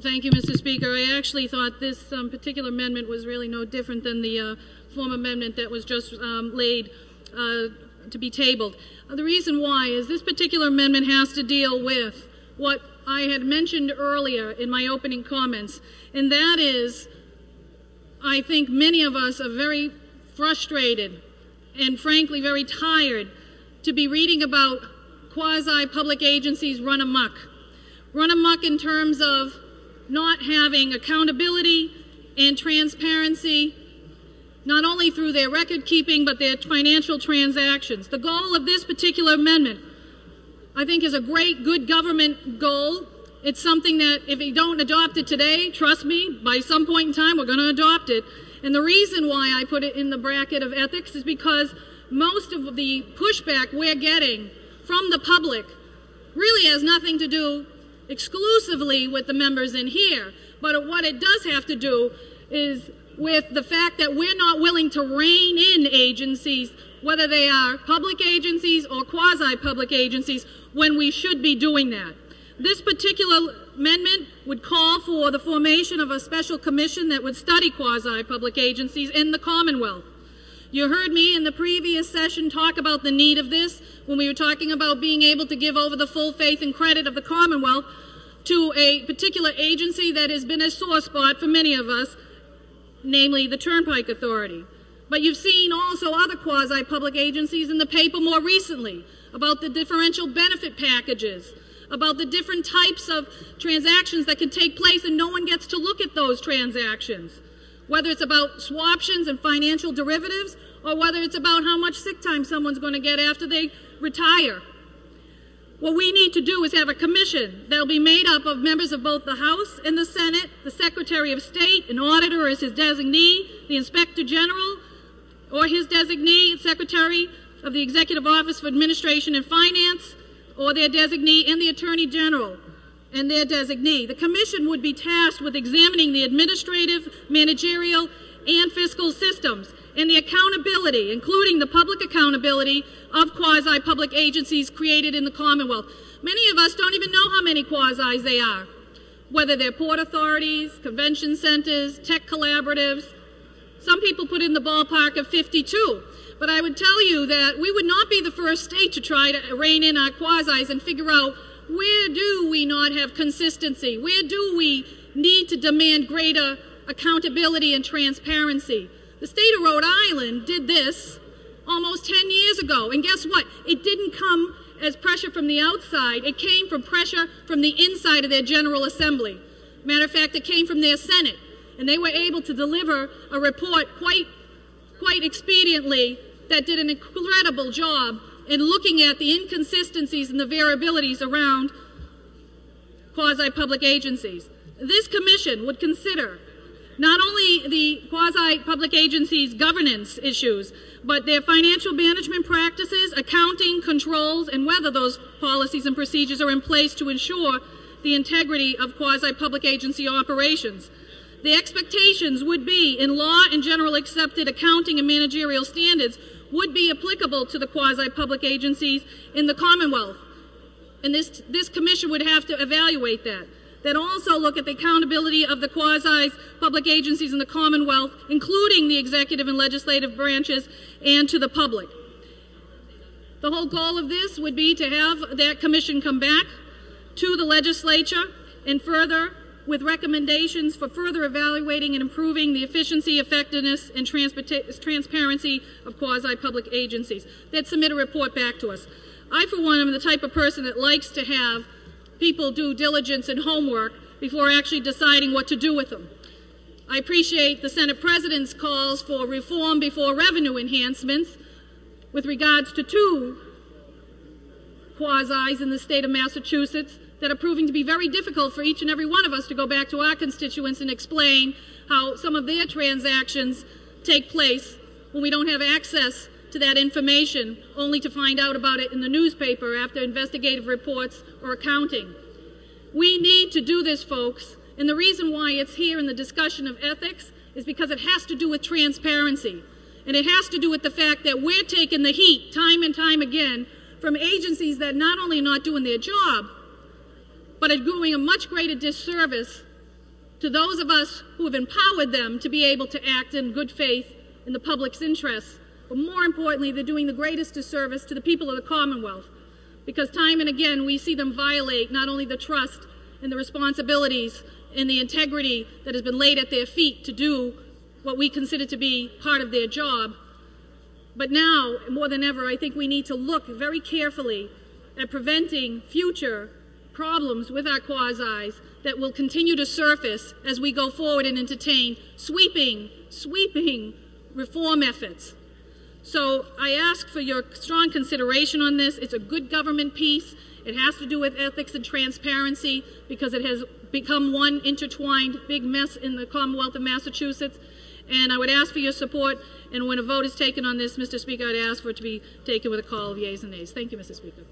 Thank you, Mr. Speaker. I actually thought this particular amendment was really no different than the form amendment that was just laid to be tabled. The reason why is this particular amendment has to deal with what I had mentioned earlier in my opening comments, and that is, I think many of us are very frustrated and frankly very tired to be reading about quasi-public agencies run amok. Run amok in terms of not having accountability and transparency, not only through their record keeping, but their financial transactions. The goal of this particular amendment, I think, is a great, good government goal. It's something that if we don't adopt it today, trust me, by some point in time, we're going to adopt it. And the reason why I put it in the bracket of ethics is because most of the pushback we're getting from the public really has nothing to do exclusively with the members in here, but what it does have to do is with the fact that we're not willing to rein in agencies, whether they are public agencies or quasi-public agencies, when we should be doing that. This particular amendment would call for the formation of a special commission that would study quasi-public agencies in the Commonwealth. You heard me in the previous session talk about the need of this when we were talking about being able to give over the full faith and credit of the Commonwealth to a particular agency that has been a sore spot for many of us, namely the Turnpike Authority. But you've seen also other quasi-public agencies in the paper more recently about the differential benefit packages, about the different types of transactions that can take place and no one gets to look at those transactions. Whether it's about swaptions and financial derivatives, or whether it's about how much sick time someone's going to get after they retire. What we need to do is have a commission that will be made up of members of both the House and the Senate, the Secretary of State, an auditor as his designee, the Inspector General or his designee, Secretary of the Executive Office for Administration and Finance or their designee, and the Attorney General and their designee. The commission would be tasked with examining the administrative, managerial, and fiscal systems and the accountability, including the public accountability of quasi-public agencies created in the Commonwealth. Many of us don't even know how many quasis they are, whether they're port authorities, convention centers, tech collaboratives. Some people put in the ballpark of 52. But I would tell you that we would not be the first state to try to rein in our quasis and figure out where do we not have consistency? Where do we need to demand greater accountability and transparency? The state of Rhode Island did this almost 10 years ago. And guess what? It didn't come as pressure from the outside. It came from pressure from the inside of their General Assembly. Matter of fact, it came from their Senate. And they were able to deliver a report quite expediently that did an incredible job in looking at the inconsistencies and the variabilities around quasi-public agencies. This commission would consider not only the quasi-public agencies' governance issues, but their financial management practices, accounting, controls, and whether those policies and procedures are in place to ensure the integrity of quasi-public agency operations. The expectations would be, in law and general accepted accounting and managerial standards, would be applicable to the quasi-public agencies in the Commonwealth. And this commission would have to evaluate that. Then also look at the accountability of the quasi-public agencies in the Commonwealth, including the executive and legislative branches, and to the public. The whole goal of this would be to have that commission come back to the legislature and further with recommendations for further evaluating and improving the efficiency, effectiveness, and transparency of quasi-public agencies. They'd submit a report back to us. I, for one, am the type of person that likes to have people do diligence and homework before actually deciding what to do with them. I appreciate the Senate President's calls for reform before revenue enhancements with regards to two quasis in the state of Massachusetts that are proving to be very difficult for each and every one of us to go back to our constituents and explain how some of their transactions take place when we don't have access to that information, only to find out about it in the newspaper after investigative reports or accounting. We need to do this, folks, and the reason why it's here in the discussion of ethics is because it has to do with transparency. And it has to do with the fact that we're taking the heat time and time again from agencies that not only are not doing their job, but are doing a much greater disservice to those of us who have empowered them to be able to act in good faith in the public's interests. But more importantly, they're doing the greatest disservice to the people of the Commonwealth, because time and again we see them violate not only the trust and the responsibilities and the integrity that has been laid at their feet to do what we consider to be part of their job, but now, more than ever, I think we need to look very carefully at preventing future problems with our quasis that will continue to surface as we go forward and entertain sweeping reform efforts. So I ask for your strong consideration on this. It's a good government piece. It has to do with ethics and transparency because it has become one intertwined big mess in the Commonwealth of Massachusetts. And I would ask for your support. And when a vote is taken on this, Mr. Speaker, I'd ask for it to be taken with a call of yeas and nays. Thank you, Mr. Speaker.